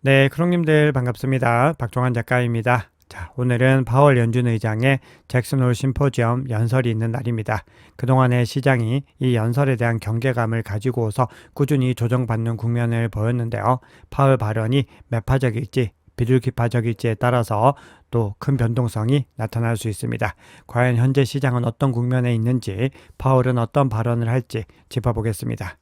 네, 크롱님들 반갑습니다. 박종환 작가입니다. 자, 오늘은 파월 연준 의장의 잭슨홀 심포지엄 연설이 있는 날입니다. 그동안의 시장이 이 연설에 대한 경계감을 가지고서 꾸준히 조정받는 국면을 보였는데요. 파월 발언이 매파적일지 비둘기파적일지에 따라서 또 큰 변동성이 나타날 수 있습니다. 과연 현재 시장은 어떤 국면에 있는지, 파월은 어떤 발언을 할지 짚어보겠습니다.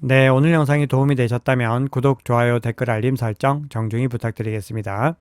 네, 오늘 영상이 도움이 되셨다면 구독, 좋아요, 댓글, 알림 설정 정중히 부탁드리겠습니다.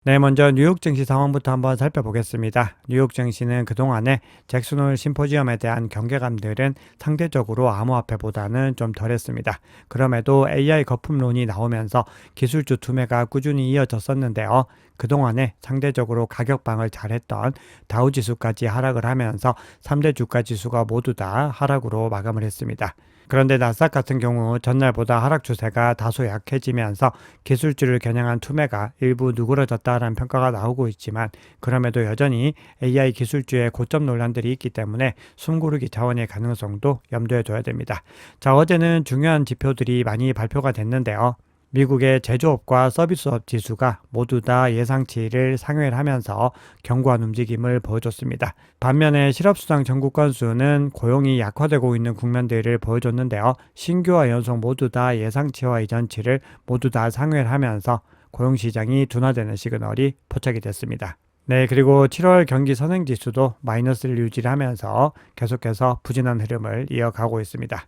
네, 먼저 뉴욕 증시 상황부터 한번 살펴보겠습니다. 뉴욕 증시는 그동안에 잭슨홀 심포지엄에 대한 경계감들은 상대적으로 암호화폐보다는 좀 덜했습니다. 그럼에도 AI 거품론이 나오면서 기술주 투매가 꾸준히 이어졌었는데요. 그동안에 상대적으로 가격방을 잘했던 다우지수까지 하락을 하면서 3대 주가 지수가 모두 다 하락으로 마감을 했습니다. 그런데 나스닥 같은 경우 전날보다 하락 추세가 다소 약해지면서 기술주를 겨냥한 투매가 일부 누그러졌다라는 평가가 나오고 있지만, 그럼에도 여전히 AI 기술주의 고점 논란들이 있기 때문에 숨고르기 차원의 가능성도 염두에 둬야 됩니다. 자, 어제는 중요한 지표들이 많이 발표가 됐는데요. 미국의 제조업과 서비스업 지수가 모두 다 예상치를 상회를 하면서 견고한 움직임을 보여줬습니다. 반면에 실업수당 청구 건수는 고용이 약화되고 있는 국면들을 보여줬는데요. 신규와 연속 모두 다 예상치와 이전치를 모두 다 상회를 하면서 고용시장이 둔화되는 시그널이 포착이 됐습니다. 네, 그리고 7월 경기 선행지수도 마이너스를 유지하면서 계속해서 부진한 흐름을 이어가고 있습니다.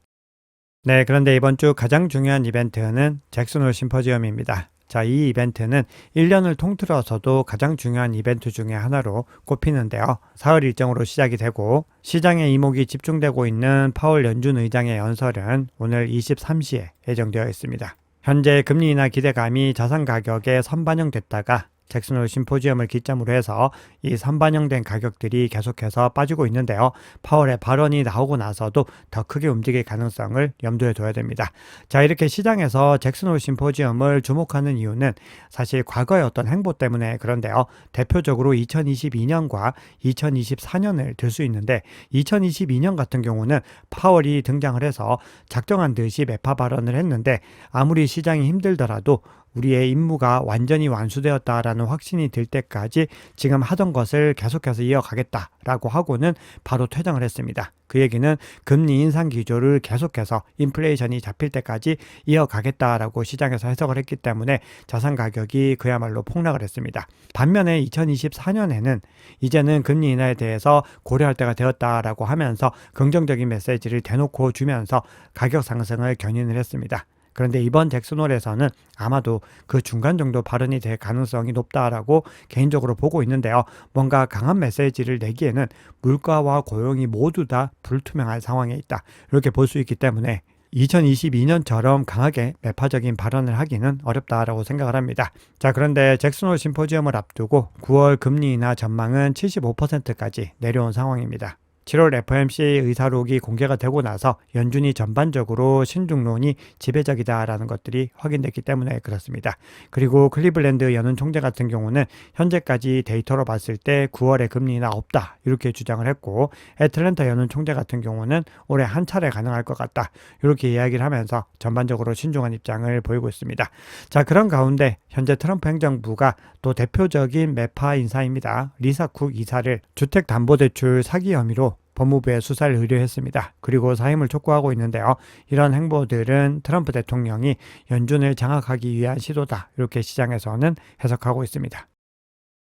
네, 그런데 이번 주 가장 중요한 이벤트는 잭슨홀 심포지엄입니다. 자, 이 이벤트는 1년을 통틀어서도 가장 중요한 이벤트 중에 하나로 꼽히는데요. 사흘 일정으로 시작이 되고 시장의 이목이 집중되고 있는 파월 연준 의장의 연설은 오늘 23시에 예정되어 있습니다. 현재 금리 인하 기대감이 자산 가격에 선반영됐다가 잭슨홀 심포지엄을 기점으로 해서 이 선반영된 가격들이 계속해서 빠지고 있는데요. 파월의 발언이 나오고 나서도 더 크게 움직일 가능성을 염두에 둬야 됩니다. 자, 이렇게 시장에서 잭슨홀 심포지엄을 주목하는 이유는 사실 과거의 어떤 행보 때문에 그런데요. 대표적으로 2022년과 2024년을 들 수 있는데, 2022년 같은 경우는 파월이 등장을 해서 작정한 듯이 매파 발언을 했는데, 아무리 시장이 힘들더라도 우리의 임무가 완전히 완수되었다라는 확신이 들 때까지 지금 하던 것을 계속해서 이어가겠다라고 하고는 바로 퇴장을 했습니다. 그 얘기는 금리 인상 기조를 계속해서 인플레이션이 잡힐 때까지 이어가겠다라고 시장에서 해석을 했기 때문에 자산 가격이 그야말로 폭락을 했습니다. 반면에 2024년에는 이제는 금리 인하에 대해서 고려할 때가 되었다라고 하면서 긍정적인 메시지를 대놓고 주면서 가격 상승을 견인을 했습니다. 그런데 이번 잭슨홀에서는 아마도 그 중간 정도 발언이 될 가능성이 높다라고 개인적으로 보고 있는데요. 뭔가 강한 메시지를 내기에는 물가와 고용이 모두 다 불투명한 상황에 있다, 이렇게 볼 수 있기 때문에 2022년처럼 강하게 매파적인 발언을 하기는 어렵다라고 생각을 합니다. 자, 그런데 잭슨홀 심포지엄을 앞두고 9월 금리 인하 전망은 75%까지 내려온 상황입니다. 7월 FOMC 의사록이 공개가 되고 나서 연준이 전반적으로 신중론이 지배적이다라는 것들이 확인됐기 때문에 그렇습니다. 그리고 클리블랜드 연은 총재 같은 경우는 현재까지 데이터로 봤을 때 9월에 금리 인하 없다, 이렇게 주장을 했고, 애틀랜타 연은 총재 같은 경우는 올해 한 차례 가능할 것 같다, 이렇게 이야기를 하면서 전반적으로 신중한 입장을 보이고 있습니다. 자, 그런 가운데 현재 트럼프 행정부가 또 대표적인 매파 인사입니다. 리사 쿡 이사를 주택담보대출 사기 혐의로 법무부에 수사를 의뢰했습니다. 그리고 사임을 촉구하고 있는데요. 이런 행보들은 트럼프 대통령이 연준을 장악하기 위한 시도다, 이렇게 시장에서는 해석하고 있습니다.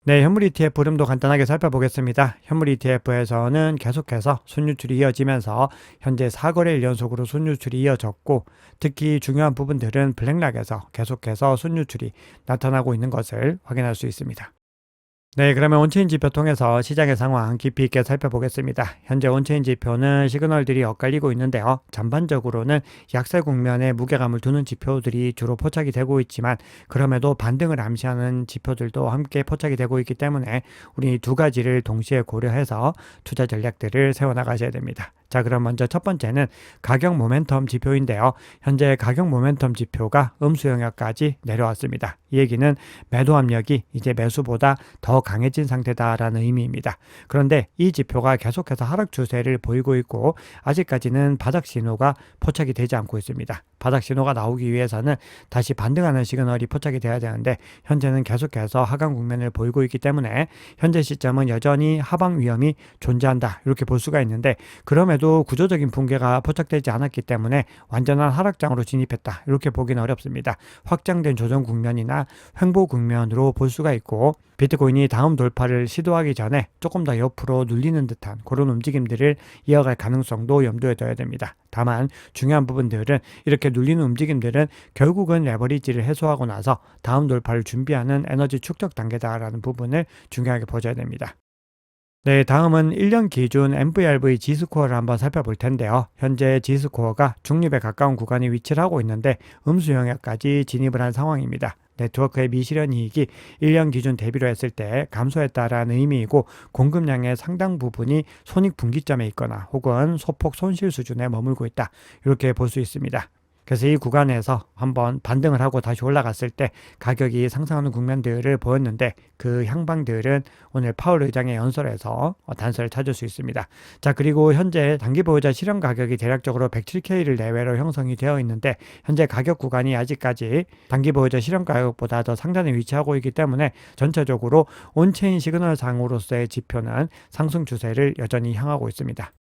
네, 현물 ETF 흐름도 간단하게 살펴보겠습니다. 현물 ETF에서는 계속해서 순유출이 이어지면서 현재 4거래일 연속으로 순유출이 이어졌고, 특히 중요한 부분들은 블랙락에서 계속해서 순유출이 나타나고 있는 것을 확인할 수 있습니다. 네, 그러면 온체인 지표 통해서 시장의 상황 깊이 있게 살펴보겠습니다. 현재 온체인 지표는 시그널들이 엇갈리고 있는데요. 전반적으로는 약세 국면에 무게감을 두는 지표들이 주로 포착이 되고 있지만, 그럼에도 반등을 암시하는 지표들도 함께 포착이 되고 있기 때문에 우리 두 가지를 동시에 고려해서 투자 전략들을 세워나가셔야 됩니다. 자, 그럼 먼저 첫 번째는 가격 모멘텀 지표인데요. 현재 가격 모멘텀 지표가 음수 영역까지 내려왔습니다. 이 얘기는 매도 압력이 이제 매수보다 더 강해진 상태다라는 의미입니다. 그런데 이 지표가 계속해서 하락 추세를 보이고 있고, 아직까지는 바닥 신호가 포착이 되지 않고 있습니다. 바닥 신호가 나오기 위해서는 다시 반등하는 시그널이 포착이 돼야 되는데 현재는 계속해서 하강 국면을 보이고 있기 때문에 현재 시점은 여전히 하방 위험이 존재한다 이렇게 볼 수가 있는데, 그럼에도 구조적인 붕괴가 포착되지 않았기 때문에 완전한 하락장으로 진입했다 이렇게 보기는 어렵습니다. 확장된 조정 국면이나 횡보 국면으로 볼 수가 있고, 비트코인이 다음 돌파를 시도하기 전에 조금 더 옆으로 눌리는 듯한 그런 움직임들을 이어갈 가능성도 염두에 둬야 됩니다. 다만 중요한 부분들은 이렇게 눌리는 움직임들은 결국은 레버리지를 해소하고 나서 다음 돌파를 준비하는 에너지 축적 단계다라는 부분을 중요하게 보셔야 됩니다. 네, 다음은 1년 기준 MVRV 지수코어를 한번 살펴볼 텐데요. 현재 지수코어가 중립에 가까운 구간에 위치를 하고 있는데 음수 영역까지 진입을 한 상황입니다. 네트워크의 미실현 이익이 1년 기준 대비로 했을 때 감소했다라는 의미이고, 공급량의 상당 부분이 손익 분기점에 있거나 혹은 소폭 손실 수준에 머물고 있다 이렇게 볼 수 있습니다. 그래서 이 구간에서 한번 반등을 하고 다시 올라갔을 때 가격이 상승하는 국면들을 보였는데, 그 향방들은 오늘 파월 의장의 연설에서 단서를 찾을 수 있습니다. 자, 그리고 현재 단기 보유자 실현 가격이 대략적으로 107K를 내외로 형성이 되어 있는데, 현재 가격 구간이 아직까지 단기 보유자 실현 가격보다 더 상단에 위치하고 있기 때문에 전체적으로 온체인 시그널 상으로서의 지표는 상승 추세를 여전히 향하고 있습니다.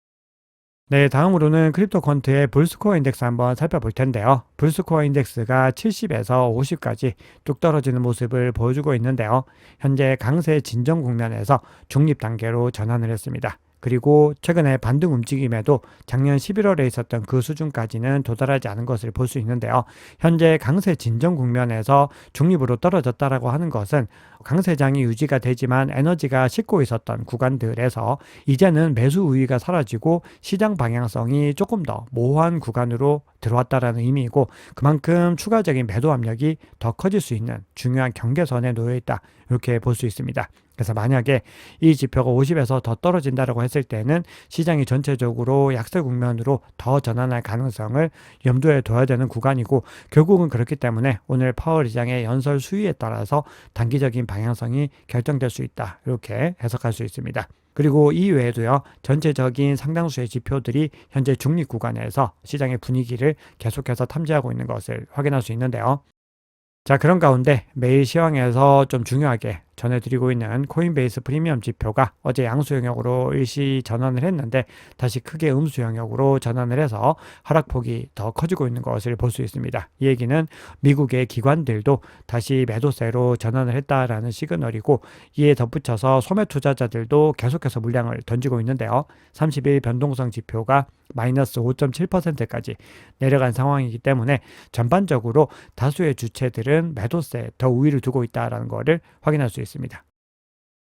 네, 다음으로는 크립토 퀀트의 불스코어 인덱스 한번 살펴볼 텐데요. 불스코어 인덱스가 70에서 50까지 뚝 떨어지는 모습을 보여주고 있는데요. 현재 강세 진정 국면에서 중립 단계로 전환을 했습니다. 그리고 최근에 반등 움직임에도 작년 11월에 있었던 그 수준까지는 도달하지 않은 것을 볼 수 있는데요. 현재 강세 진정 국면에서 중립으로 떨어졌다라고 하는 것은 강세장이 유지가 되지만 에너지가 싣고 있었던 구간들에서 이제는 매수 우위가 사라지고 시장 방향성이 조금 더 모호한 구간으로 들어왔다라는 의미이고, 그만큼 추가적인 매도 압력이 더 커질 수 있는 중요한 경계선에 놓여 있다 이렇게 볼 수 있습니다. 그래서 만약에 이 지표가 50에서 더 떨어진다고 했을 때는 시장이 전체적으로 약세 국면으로 더 전환할 가능성을 염두에 둬야 되는 구간이고, 결국은 그렇기 때문에 오늘 파월 의장의 연설 수위에 따라서 단기적인 방향성이 결정될 수 있다 이렇게 해석할 수 있습니다. 그리고 이 외에도요, 전체적인 상당수의 지표들이 현재 중립 구간에서 시장의 분위기를 계속해서 탐지하고 있는 것을 확인할 수 있는데요. 자, 그런 가운데 매일 시황에서 좀 중요하게 전해드리고 있는 코인베이스 프리미엄 지표가 어제 양수 영역으로 일시 전환을 했는데 다시 크게 음수 영역으로 전환을 해서 하락폭이 더 커지고 있는 것을 볼 수 있습니다. 이 얘기는 미국의 기관들도 다시 매도세로 전환을 했다라는 시그널이고, 이에 덧붙여서 소매 투자자들도 계속해서 물량을 던지고 있는데요. 30일 변동성 지표가 마이너스 5.7%까지 내려간 상황이기 때문에 전반적으로 다수의 주체들은 매도세에 더 우위를 두고 있다는 것을 확인할 수 있습니다.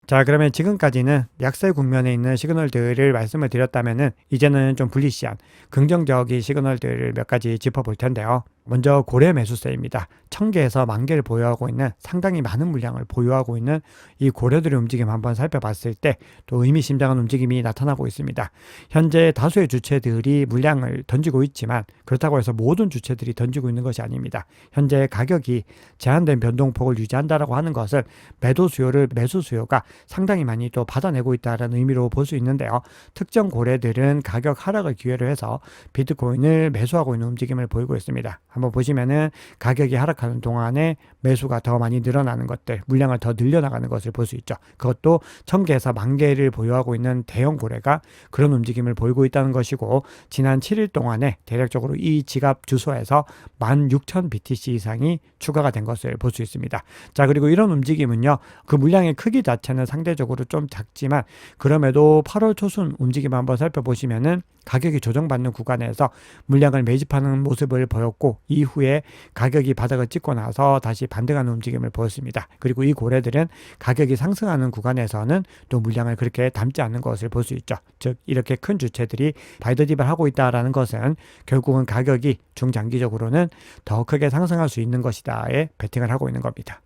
자, 그러면 지금까지는 약세 국면에 있는 시그널들을 말씀을 드렸다면은 이제는 좀 불리시한 긍정적인 시그널들을 몇 가지 짚어볼 텐데요. 먼저 고래 매수세입니다. 1000개에서 10,000개를 보유하고 있는 상당히 많은 물량을 보유하고 있는 이 고래들의 움직임 한번 살펴봤을 때 또 의미심장한 움직임이 나타나고 있습니다. 현재 다수의 주체들이 물량을 던지고 있지만 그렇다고 해서 모든 주체들이 던지고 있는 것이 아닙니다. 현재 가격이 제한된 변동폭을 유지한다라고 하는 것은 매도 수요를 매수 수요가 상당히 많이 또 받아내고 있다는 의미로 볼 수 있는데요. 특정 고래들은 가격 하락을 기회로 해서 비트코인을 매수하고 있는 움직임을 보이고 있습니다. 한번 보시면은 가격이 하락하는 동안에 매수가 더 많이 늘어나는 것들, 물량을 더 늘려나가는 것을 볼 수 있죠. 그것도 1000개에서 10,000개를 보유하고 있는 대형 고래가 그런 움직임을 보이고 있다는 것이고, 지난 7일 동안에 대략적으로 이 지갑 주소에서 16,000BTC 이상이 추가가 된 것을 볼 수 있습니다. 자, 그리고 이런 움직임은요, 그 물량의 크기 자체는 상대적으로 좀 작지만 그럼에도 8월 초순 움직임 한번 살펴보시면은 가격이 조정받는 구간에서 물량을 매집하는 모습을 보였고, 이후에 가격이 바닥을 찍고 나서 다시 반등하는 움직임을 보였습니다. 그리고 이 고래들은 가격이 상승하는 구간에서는 또 물량을 그렇게 담지 않는 것을 볼 수 있죠. 즉 이렇게 큰 주체들이 바이더딥을 하고 있다는 것은 결국은 가격이 중장기적으로는 더 크게 상승할 수 있는 것이다에 베팅을 하고 있는 겁니다.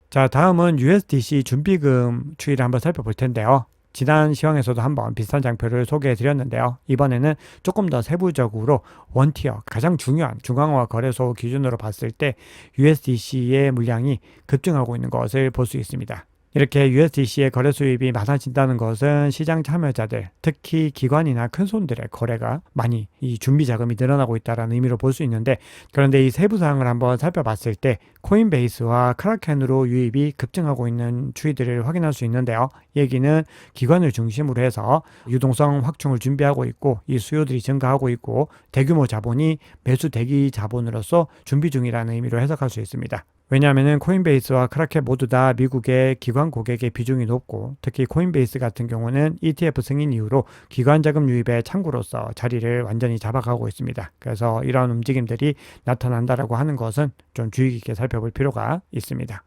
자, 다음은 USDC 준비금 추이를 한번 살펴볼 텐데요. 지난 시황에서도 한번 비슷한 장표를 소개해 드렸는데요. 이번에는 조금 더 세부적으로 원티어, 가장 중요한 중앙화 거래소 기준으로 봤을 때 USDC의 물량이 급증하고 있는 것을 볼 수 있습니다. 이렇게 USDC의 거래 수입이 많아진다는 것은 시장 참여자들, 특히 기관이나 큰 손들의 거래가 많이 이 준비 자금이 늘어나고 있다는 의미로 볼 수 있는데, 그런데 이 세부 사항을 한번 살펴봤을 때 코인베이스와 크라켄으로 유입이 급증하고 있는 추이들을 확인할 수 있는데요. 이 얘기는 기관을 중심으로 해서 유동성 확충을 준비하고 있고, 이 수요들이 증가하고 있고, 대규모 자본이 매수 대기 자본으로서 준비 중이라는 의미로 해석할 수 있습니다. 왜냐하면 코인베이스와 크라켄 모두 다 미국의 기관 고객의 비중이 높고, 특히 코인베이스 같은 경우는 ETF 승인 이후로 기관 자금 유입의 창구로서 자리를 완전히 잡아가고 있습니다. 그래서 이런 움직임들이 나타난다라고 하는 것은 좀 주의 깊게 살펴볼 필요가 있습니다.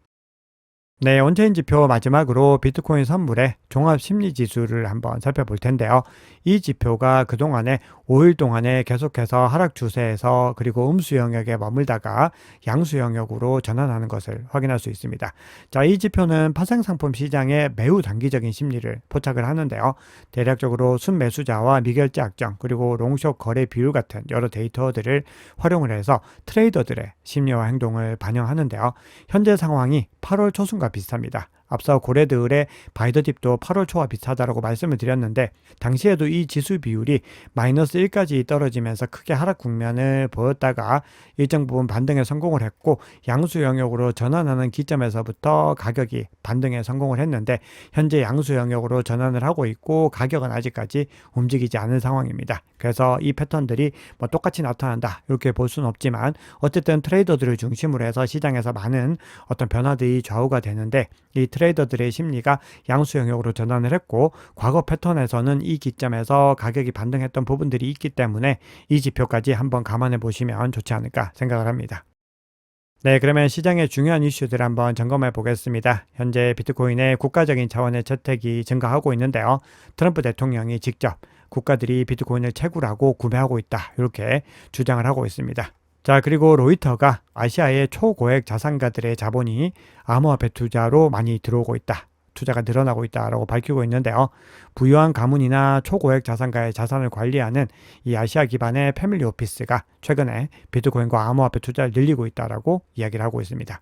네, 온체인 지표 마지막으로 비트코인 선물의 종합 심리 지수를 한번 살펴볼 텐데요. 이 지표가 그동안에 5일 동안에 계속해서 하락 추세에서 그리고 음수 영역에 머물다가 양수 영역으로 전환하는 것을 확인할 수 있습니다. 자, 이 지표는 파생상품 시장의 매우 단기적인 심리를 포착을 하는데요. 대략적으로 순매수자와 미결제 악정 그리고 롱숏 거래 비율 같은 여러 데이터들을 활용을 해서 트레이더들의 심리와 행동을 반영하는데요. 현재 상황이 8월 초순과 비슷합니다. 앞서 고래들의 바이더딥도 8월 초와 비슷하다고 말씀을 드렸는데, 당시에도 이 지수 비율이 마이너스 1까지 떨어지면서 크게 하락 국면을 보였다가 일정 부분 반등에 성공을 했고, 양수 영역으로 전환하는 기점에서부터 가격이 반등에 성공을 했는데, 현재 양수 영역으로 전환을 하고 있고 가격은 아직까지 움직이지 않은 상황입니다. 그래서 이 패턴들이 똑같이 나타난다 이렇게 볼 수는 없지만, 어쨌든 트레이더들을 중심으로 해서 시장에서 많은 어떤 변화들이 좌우가 되는데, 이 트레이더들의 심리가 양수 영역으로 전환을 했고, 과거 패턴에서는 이 기점에서 가격이 반등했던 부분들이 있기 때문에 이 지표까지 한번 감안해 보시면 좋지 않을까 생각을 합니다. 네, 그러면 시장의 중요한 이슈들 한번 점검해 보겠습니다. 현재 비트코인의 국가적인 차원의 채택이 증가하고 있는데요. 트럼프 대통령이 직접 국가들이 비트코인을 채굴하고 구매하고 있다 이렇게 주장을 하고 있습니다. 자, 그리고 로이터가 아시아의 초고액 자산가들의 자본이 암호화폐 투자로 많이 들어오고 있다, 투자가 늘어나고 있다라고 밝히고 있는데요. 부유한 가문이나 초고액 자산가의 자산을 관리하는 이 아시아 기반의 패밀리 오피스가 최근에 비트코인과 암호화폐 투자를 늘리고 있다라고 이야기를 하고 있습니다.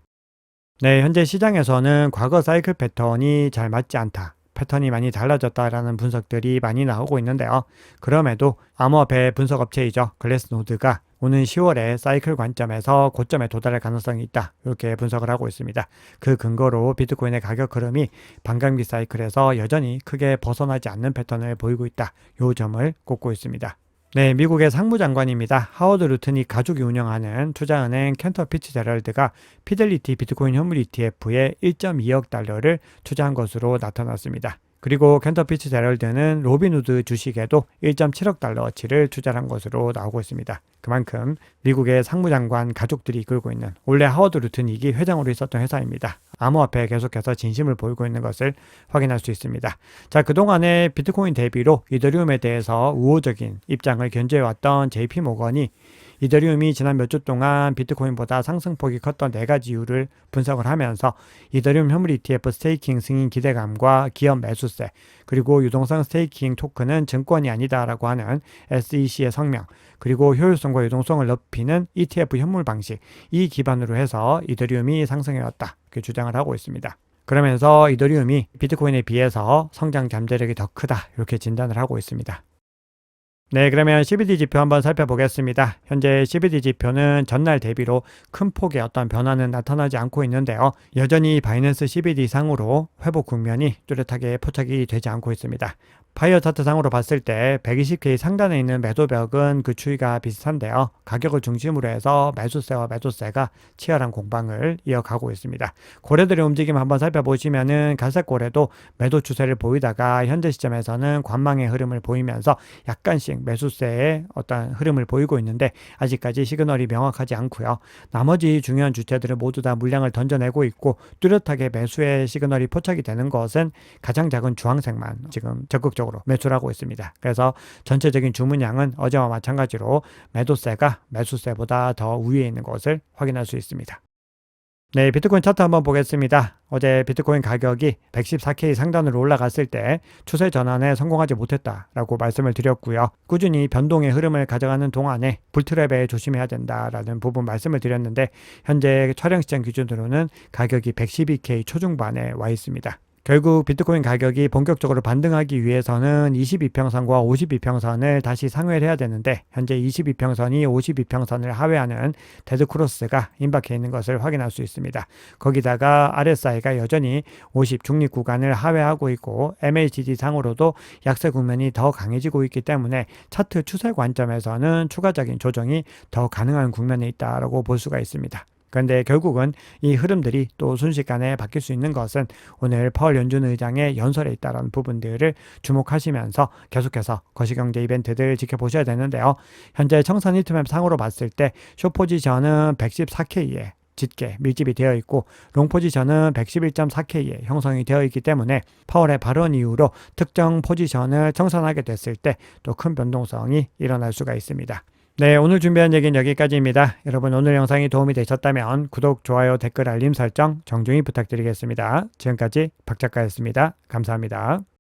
네, 현재 시장에서는 과거 사이클 패턴이 잘 맞지 않다, 패턴이 많이 달라졌다라는 분석들이 많이 나오고 있는데요. 그럼에도 암호화폐 분석 업체이죠, 글래스노드가 오는 10월에 사이클 관점에서 고점에 도달할 가능성이 있다 이렇게 분석을 하고 있습니다. 그 근거로 비트코인의 가격 흐름이 반감기 사이클에서 여전히 크게 벗어나지 않는 패턴을 보이고 있다, 이 점을 꼽고 있습니다. 네, 미국의 상무장관입니다. 하워드 루튼이 가족이 운영하는 투자은행 캔터 피츠제럴드가 피델리티 비트코인 현물 ETF에 1.2억 달러를 투자한 것으로 나타났습니다. 그리고 캔터 피츠제럴드는 로빈후드 주식에도 1.7억 달러어치를 투자한 것으로 나오고 있습니다. 그만큼 미국의 상무장관 가족들이 이끌고 있는, 원래 하워드 루튼 2기 회장으로 있었던 회사입니다. 암호화폐에 계속해서 진심을 보이고 있는 것을 확인할 수 있습니다. 자, 그동안에 비트코인 대비로 이더리움에 대해서 우호적인 입장을 견제해왔던 JP모건이 이더리움이 지난 몇 주 동안 비트코인보다 상승폭이 컸던 4가지 이유를 분석을 하면서 이더리움 현물 ETF 스테이킹 승인 기대감과 기업 매수세, 그리고 유동성 스테이킹 토큰은 증권이 아니다라고 하는 SEC의 성명, 그리고 효율성과 유동성을 높이는 ETF 현물 방식, 이 기반으로 해서 이더리움이 상승해왔다 이렇게 주장을 하고 있습니다. 그러면서 이더리움이 비트코인에 비해서 성장 잠재력이 더 크다 이렇게 진단을 하고 있습니다. 네, 그러면 CBD 지표 한번 살펴보겠습니다. 현재 CBD 지표는 전날 대비로 큰 폭의 어떤 변화는 나타나지 않고 있는데요. 여전히 바이낸스 CBD 상으로 회복 국면이 뚜렷하게 포착이 되지 않고 있습니다. 파이어 차트 상으로 봤을 때 120K 상단에 있는 매도벽은 그 추이가 비슷한데요. 가격을 중심으로 해서 매수세와 매도세가 치열한 공방을 이어가고 있습니다. 고래들의 움직임 한번 살펴보시면은 갈색 고래도 매도 추세를 보이다가 현재 시점에서는 관망의 흐름을 보이면서 약간씩 매수세의 어떤 흐름을 보이고 있는데, 아직까지 시그널이 명확하지 않고요. 나머지 중요한 주체들은 모두 다 물량을 던져내고 있고, 뚜렷하게 매수의 시그널이 포착이 되는 것은 가장 작은 주황색만 지금 적극적으로 매수를 하고 있습니다. 그래서 전체적인 주문량은 어제와 마찬가지로 매도세가 매수세보다 더 우위에 있는 것을 확인할 수 있습니다. 네, 비트코인 차트 한번 보겠습니다. 어제 비트코인 가격이 114K 상단으로 올라갔을 때 추세 전환에 성공하지 못했다라고 말씀을 드렸고요. 꾸준히 변동의 흐름을 가져가는 동안에 불트랩에 조심해야 된다라는 부분 말씀을 드렸는데, 현재 촬영 시점 기준으로는 가격이 112K 초중반에 와 있습니다. 결국 비트코인 가격이 본격적으로 반등하기 위해서는 22평선과 52평선을 다시 상회를 해야 되는데 현재 22평선이 52평선을 하회하는 데드크로스가 임박해 있는 것을 확인할 수 있습니다. 거기다가 RSI가 여전히 50 중립 구간을 하회하고 있고 MACD 상으로도 약세 국면이 더 강해지고 있기 때문에 차트 추세 관점에서는 추가적인 조정이 더 가능한 국면에 있다고 볼 수가 있습니다. 그런데 결국은 이 흐름들이 또 순식간에 바뀔 수 있는 것은 오늘 파월 연준 의장의 연설에 있다는 부분들을 주목하시면서 계속해서 거시경제 이벤트들 지켜보셔야 되는데요. 현재 청산 히트맵 상으로 봤을 때 숏포지션은 114K에 짙게 밀집이 되어 있고 롱포지션은 111.4K에 형성이 되어 있기 때문에 파월의 발언 이후로 특정 포지션을 청산하게 됐을 때 또 큰 변동성이 일어날 수가 있습니다. 네, 오늘 준비한 얘기는 여기까지입니다. 여러분 오늘 영상이 도움이 되셨다면 구독, 좋아요, 댓글, 알림 설정 정중히 부탁드리겠습니다. 지금까지 박 작가였습니다. 감사합니다.